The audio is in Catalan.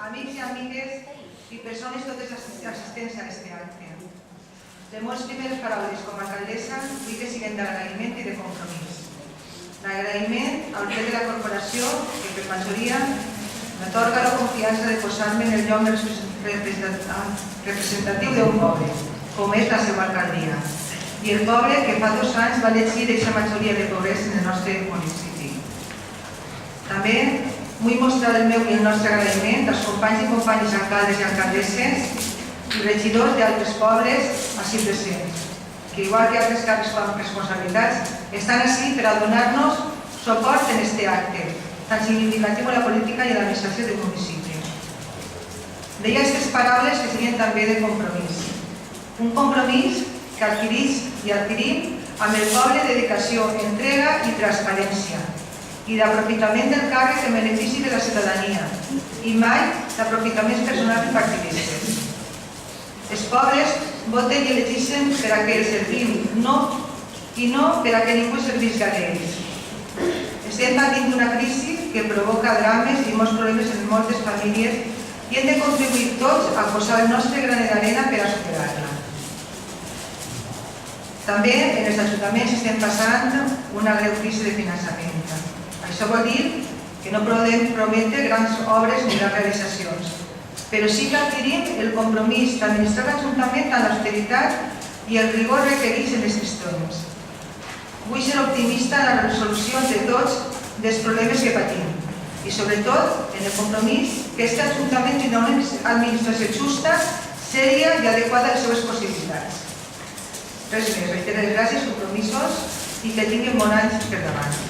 amics i amigues i persones totes assistents a aquest acte. Les meves primeres paraules com a alcaldessa vull que siguin d'agraïment i de compromís. L'agraïment al ple de la corporació, que per majoria m'atorga la confiança de posar-me en el lloc representatiu d'un poble, com és la seva alcaldia, i el poble que fa 2 anys va elegir aquesta majoria de pobresa en el nostre municipi. També vull mostrar el meu i el nostre agraïment als companys i companyes alcaldes i alcaldesses i regidors d'altres pobles així presents, que igual que altres càrrecs amb responsabilitats, estan així per a donar-nos suport en aquest acte tan significatiu a la política i a l'administració del municipi. Deia aquestes paraules que serien també de compromís. Un compromís que adquirim amb el poble de dedicació, entrega i transparència, i d'aprofitament del càrrec en benefici de la ciutadania, i mai d'aprofitaments personals i partidistes. Els pobles voten i elegeixen per a què els servim, i no per a que ningú servisca d'ells. Estem patint una crisi que provoca drames i molts problemes en moltes famílies i hem de contribuir tots a posar el nostre granet d'arena per a superar-la. També en els ajuntaments estem passant una greu crisi de finançament. Això vol dir que no podem prometre grans obres ni grans realitzacions, però sí que adquirim el compromís d'administrar l'Ajuntament amb l'austeritat i el rigor requerits en les qüestions. Vull ser optimista en la resolució de tots els problemes que patim i, sobretot, en el compromís que aquest Ajuntament tindrà una administració justa, sèria i adequada a les seves possibilitats. Res més, reiterar les gràcies, compromisos i que tinguin bon any per davant.